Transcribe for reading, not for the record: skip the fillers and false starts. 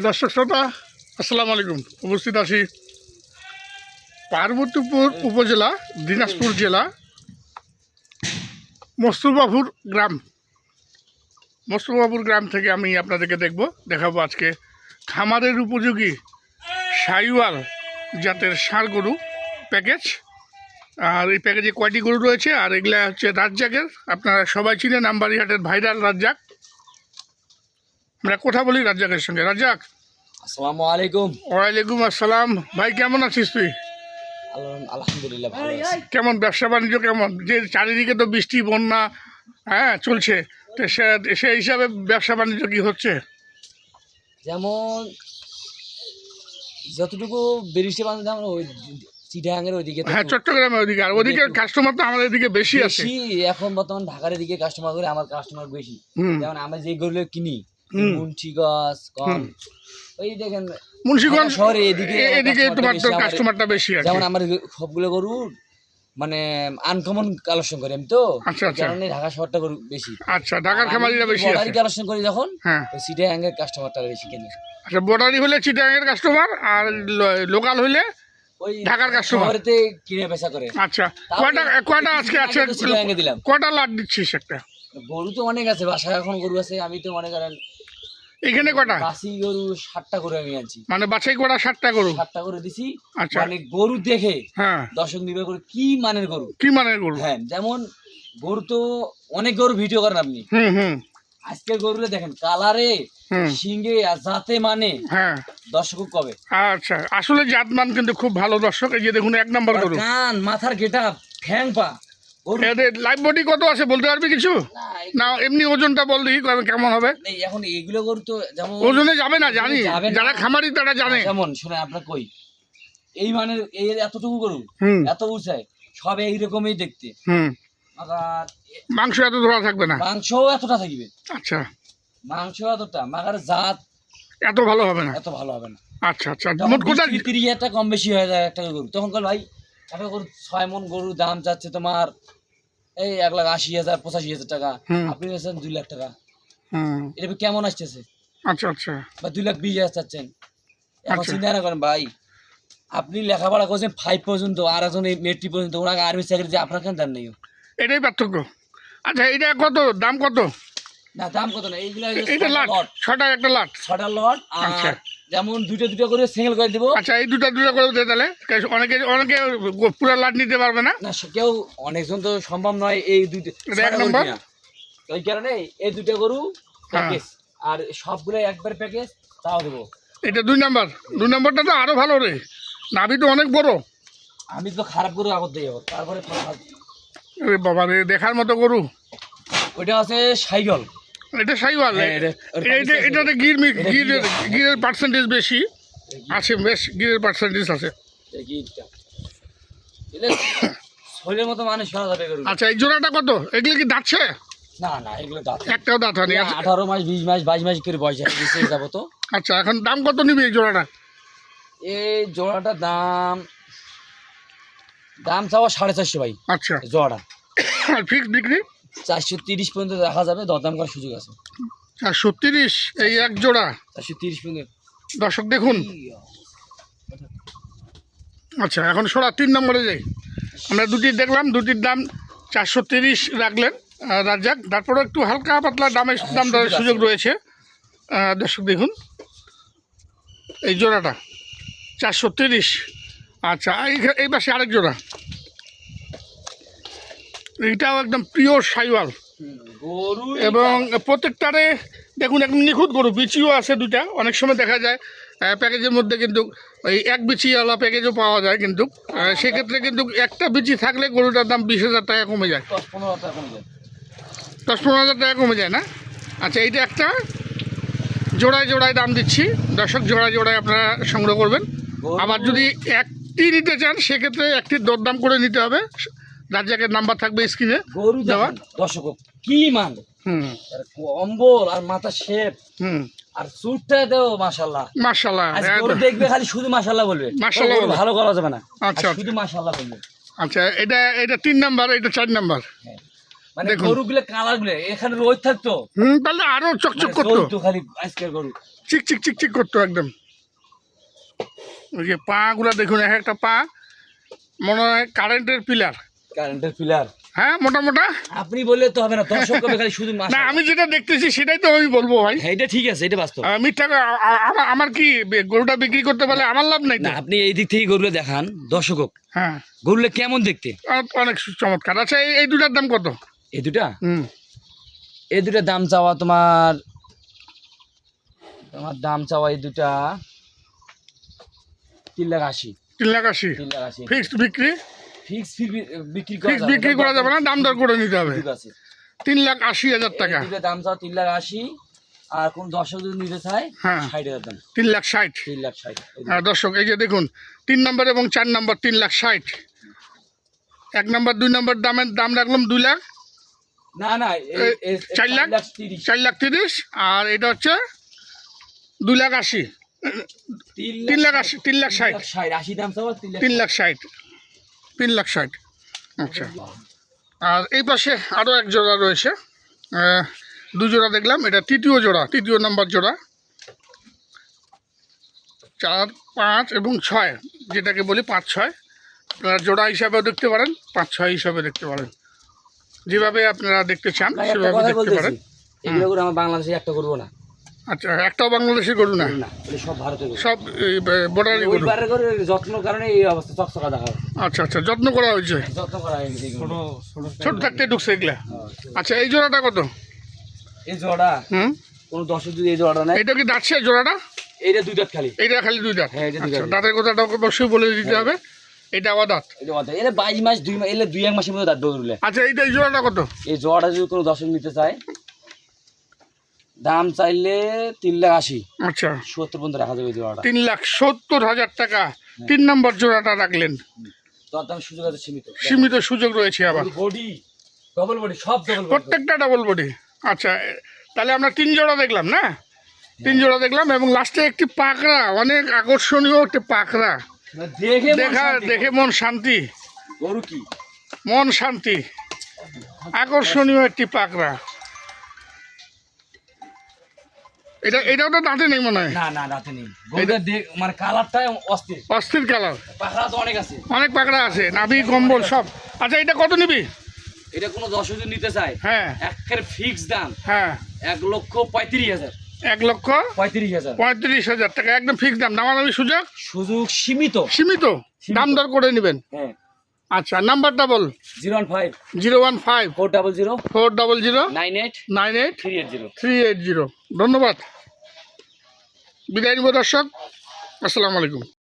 দর্শক শ্রোতা আসসালামু আলাইকুম। উপস্থিত আছি পার্বতীপুর উপজেলা দিনাজপুর জেলা মোস্তফাপুর গ্রাম থেকে আমি আপনাদেরকে দেখাবো আজকে খামারের উপযোগী শাহিওয়াল জাতের ষাঁড় গরু প্যাকেজ। আর এই প্যাকেজে কয়টি গরু রয়েছে, আর এগুলা হচ্ছে রাজ্জাকের। আপনারা সবাই চিনেন আমবাড়িহাটের ভাইরাল রাজ্জাক। আমরা কথা বলি রাজ্জাকের সঙ্গে। রাজ্জাক, আসসালামু আলাইকুম। ওয়ালাইকুম আসসালাম। ভাই কেমন আছিস তুই? আলহামদুলিল্লাহ ভালো আছি। কেমন ব্যবসা বাণিজ্য কেমন? যে চারিদিকে তো বৃষ্টি বন্যা চলছে, তো সেই হিসাবে ব্যবসা বাণিজ্য কি হচ্ছে? যেমন যতটুকু বৃষ্টি বাংলা যেমন ওই চিটাগাঙের ওইদিকে চট্টগ্রামের ওইদিকে, আর ওদিকে কাস্টমার তো আমাদের এদিকে বেশি আছে। এখন বর্তমান ঢাকার এদিকে কাস্টমার করে আমার কাস্টমার বেশি। যেমন আমরা যে গরুগুলো কিনি মুন্সিগঞ্জ ওই দেখেন মুন্সিগঞ্জ শহরে এদিকে তোমার তো কাস্টমারটা বেশি আছে। যেমন আমার সবগুলো গরু মানে আনকমন কালেকশন করি আমি তো, কারণে ঢাকা শহরটা গরু বেশি। আচ্ছা, ঢাকার খামারিরা বেশি আছে। কালেকশন করি যখন চিটাগাঙের কাস্টমারটা বেশি কিনে। আচ্ছা, বর্ডারি হলে চিটাগাঙের কাস্টমার, আর লোকাল হলে ওই ঢাকার কাস্টমার শহরেতে কিনে বেচা করে। আচ্ছা, কয়টা আজকে আছে? চিটাগাঙে দিলাম। কয়টা লাট দিচ্ছিস? একটা গরু তো অনেক আছে, বাসায় এখন গরু আছে। আমি তো মনে করেন এখানে কয়টা বাসি গরু 7টা গরু আমি আনছি, মানে বাছাই করা 7টা গরু। 7টা গরু দিছি। আচ্ছা, মানে গরু দেখে হ্যাঁ দর্শক নিবে গরু কি মানের গরু, হ্যাঁ। যেমন গরু তো অনেক গরু ভিডিও করেন আপনি। আজকের গরুলে দেখেন কালারে সিংহে আর জাতে মানে হ্যাঁ দর্শক কবে। আচ্ছা, আসলে জাতমান কিন্তু খুব ভালো দর্শক। এই যে দেখুন, 1 নম্বর গরু, কান মাথার গেটআপ ঠ্যাং পা। লাইভ বডি কত আছে বলতে পারবি কিছু? না এমনি ওজনটা বল দেখি কেমন হবে। এখন এগুলো গরু তো যেমন ওজনে যাবে না, জানি যারা খামারি তারা জানে। যেমন শুনে আপনার কই এই মানের এই এতটুকু গরু এত উঁচায় সব এইরকমই দেখতে। মাংস এত ধরা থাকবে না, মাংস এতটা থাকবে। আচ্ছা, মাংস এতটা মাগার জাত এত ভালো হবে না, আচ্ছা আচ্ছা। মোট কথা 30,000 টাকা কম বেশি হয়ে যায় একটা গরু। তখন কল ভাই একটা গরু 6 মন গরুর দাম চাচ্ছে তোমার এই 1,80,000 85,000 টাকা, আপনি বলছেন 2 লাখ টাকা। এটা কেমন আসতেছে? আচ্ছা আচ্ছা, বা 2,20,000 চাচ্ছেন। এখন চিন্তা না করেন ভাই, আপনি লেখাপড়া করছেন 5 পর্যন্ত, আর একজন মেট্রিক পর্যন্ত, ওনাকে আর্মি চাকরি দিয়ে আপনার কেন দান নেই? এটাই পার্থক্য। আচ্ছা, এটা কত দাম? কত না দাম কত না, এইগুলো এটা লাট 6টা, একটা লাট 6টা লট। আচ্ছা, যেমন দুটো করে সিঙ্গেল করে দিব। আচ্ছা, এই দুটো করে দে তাহলে। অনেকে পুরো লাট নিতে পারবে না, না কেউ অনেকজন তো সম্ভব নয় এই দুটো। 1 নম্বর ওই কারণে এই দুটো গরু প্যাকেজ, আর সবগুলো একবার প্যাকেজ তাও দেবো। এটা 2 নম্বর। 2 নম্বরটা তো আরো ভালো রে, নাভি তো অনেক বড়। আমি তো খারাপ গরু আগত দিয়ে যাবো, তারপরে বাবা রে, দেখার মতো গরু। ওইটা আছে সাইকেল, এটা শাহিওয়াল। এটাতে গিরের পার্সেন্টেজ বেশি আছে, বেশ গিরের পার্সেন্টেজ আছে। শরীরের মতো মানুষ শোনা যাবে গরু। আচ্ছা, এই জোড়াটা কত? এগুলো কি দাঁতছে? না না, এগুলো দাঁত একটাও দাঁত হয়নি। 18 মাস 20 মাস 22 মাস করে বয়স হয়ে যাবো তো। আচ্ছা, এখন দাম কত নিবি এই জোড়াটা? এই জোড়াটার দাম চাওয়া 450 ভাই। আচ্ছা, জোড়াটা আর ফিক্স বিক্রি 430 পর্যন্ত দেখা যাবে, দরদাম করার সুযোগ আছে। 430 এই এক জোড়া? 430 পর্যন্ত দর্শক দেখুন। আচ্ছা, এখন সোড়া 3 নম্বরে যাই। আমরা দুটি দেখলাম, দুটির দাম 430 রাখলেন রাজ্জাক। তারপরে একটু হালকা পাতলা দাম দরের সুযোগ রয়েছে। দর্শক দেখুন, এই জোড়াটা 430। আচ্ছা, এই পাশে আরেক জোড়া, এইটাও একদম পিওর শাহিওয়াল গরু, এবং প্রত্যেকটারে দেখুন একদম নিখুঁত গরু। বিচিও আছে দুটা। অনেক সময় দেখা যায় প্যাকেজের মধ্যে কিন্তু ওই এক বিচিওয়ালা প্যাকেজও পাওয়া যায়, কিন্তু সেক্ষেত্রে কিন্তু একটা বিচি থাকলে গরুটার দাম 20,000 টাকা কমে যায়, 10-15 টাকা কমে যায়, 10-15,000 টাকা কমে যায় না? আচ্ছা, এইটা একটা জোড়ায় দাম দিচ্ছি দর্শক, জোড়ায় আপনারা সংগ্রহ করবেন। আবার যদি একটি নিতে চান সেক্ষেত্রে একটির দরদাম করে নিতে হবে। রাজ্জাকের নাম্বার থাকবে স্ক্রিনে দেওয়া। দর্শক কি মান কম্বল আর মাথা শেপ আর চুটটা দেও মাশাআল্লাহ মাশাআল্লাহ। গরু দেখবে খালি শুধু মাশাআল্লাহ বলবে, মাশাআল্লাহ ভালো করা যাবে না। আচ্ছা, শুধু মাশাআল্লাহ বলবে। আচ্ছা, এটা 3 নাম্বার, এটা 4 নাম্বার। মানে দেখুন। গরুগুলো কালার গুলো এখানে রোদ থাকতো, তাহলে আরো চকচক মানে করতো, চলতো খালি আজকের গরু। চিক চিক চিক চিক করতো একদম। ওই যে পা গুলা দেখুন, এক একটা পা মনে হয় কারেন্টের পিলার। কারেন্টের পিলার হ্যাঁ, মোটা মোটা। আপনি বললে তো হবে না, দর্শক কবে খালি শুধু না, আমি যেটা দেখতেছি সেটাই তো আমি বলবো ভাই। হ্যাঁ, এটা ঠিক আছে, এটা বাস্তব। মিথ্যা আমার কি গরুটা বিক্রি করতে পারলে আমার লাভ নাই তো? না, আপনি এই দিক থেকে গরুগুলো দেখান দর্শক, হ্যাঁ, গরুগুলো কেমন দেখতে। অনেক চমৎকার। আচ্ছা, এই দুটার দাম কত? এই দুটা, হুম, এই দুটার দাম চাওয়া তোমার দাম চাওয়া এই দুটা 3,80,000। 3,80,000 3,80,000 ফিক্সড বিক্রি? ফিক্স বিক্রি ফিক্সড বিক্রি করা যাবে না, দাম দর করে নিতে হবে। ঠিক আছে, 3,80,000 টাকা। এই দুটার দাম চাওয়া 3,80,000, আর কোন দর্শক যদি নিতে চায় হ্যাঁ, 60,000 দাম। 3,60,000। 3,60,000 দর্শক, এই যে দেখুন, 3 নম্বর এবং 4 নম্বর 3,60,000। 1 নম্বর 2 নম্বর দাম রাখলাম 2 লাখ। না না, 4 লাখ 4,30,000। 4,30,000। আর এটা হচ্ছে 2,80,000। 3,80,000 3,60,000 80 দাম চাওয়া 3,60,000 3,60,000। আচ্ছা, আর এই পাশে আরও এক জোড়া রয়েছে, 2 জোড়া দেখলাম, এটা তৃতীয় নম্বর জোড়া। 4, 5 এবং 6, যেটাকে বলি 5-6। আপনারা জোড়া হিসাবেও দেখতে পারেন, 5-6 হিসাবে দেখতে পারেন, যেভাবে আপনারা দেখতে চান ভাই, একটা সেভাবে কথা দেখতে বলতেছি, পারেন। এগুলো করে আমার বাংলাদেশে একটা করবো না। আচ্ছা, একটাও বাংলাদেশি গরু না, না, এগুলো সব ভারতের গরু। সব বর্ডারি গরু। ওইবারে করে যত্ন কারণে এই অবস্থা চকচকা দেখা যাচ্ছে। আচ্ছা আচ্ছা, যত্ন করা হয়েছে, যত্ন করা হয়নি এগুলো। ছোট থাকতে ঢুকছে এগুলা। হ্যাঁ। আচ্ছা, এই জোড়াটা কত? এই জোড়া হুম, কোনো দর্শক যদি এই জোড়াটা নেয়, এটা কি দাঁতছে জোড়াটা? এইটা 2 দাঁত খালি। এইটা খালি 2 দাঁত? হ্যাঁ, এটা 2 আচ্ছা, দাঁত। দাঁতের কথাটা অবশ্যই বলে দিতে হবে, এটা অদাঁত। এটা কথা, এলে 22 মাস 2 মাস, এলে 2-1 মাসের মধ্যে দাঁত বেরোলে। আচ্ছা, এই জোড়াটা কত? এই জোড়াটা যদি কোনো দর্শক নিতে চায়, দাম চাইলে 3,80,000। আচ্ছা, 70 পর্যন্ত রাখা যাবে এই জোড়াটা। 3,70,000 টাকা 3 নম্বর জোড়াটা রাখলেন। তোর দাম সুযোগ আছে সীমিত। সীমিত সুযোগ রয়েছে আবার, বডি ডবল বডি, সব ডবল বডি। প্রত্যেকটা ডাবল বডি। আচ্ছা, তাহলে আমরা 3 জোড়া দেখলাম না? 3 জোড়া দেখলাম, এবং লাস্টে একটি পাকড়া, অনেক আকর্ষণীয় একটি পাকড়া। দেখে মন শান্তি, গরু কি মন শান্তি, আকর্ষণীয় একটি পাকড়া। এটাও তো দাঁতে নেই মনে হয়। না না, রাতে নেই। গরুটা মানে কালারটাই অস্থির, অস্থির কালার, পাখরা তো অনেক আছে। অনেক পাকড়া আছে, নাভি কম্বল সব। আচ্ছা, এটা কত নিবি? এটা কোনো দর্শক যদি নিতে চায়, হ্যাঁ একের ফিক্স দাম হ্যাঁ, 1,35,000। 1,35,000 35,000 টাকা একদম ফিক্স দাম, দামাদামি সুযোগ সুযোগ সীমিত। সীমিত, দাম দর করে নেবেন। হ্যাঁ, আচ্ছা, নাম্বারটা বল। 015 015 400 400 98 98 380। 380। ধন্যবাদ, বিদায় নিব দর্শক, আসসালামু আলাইকুম।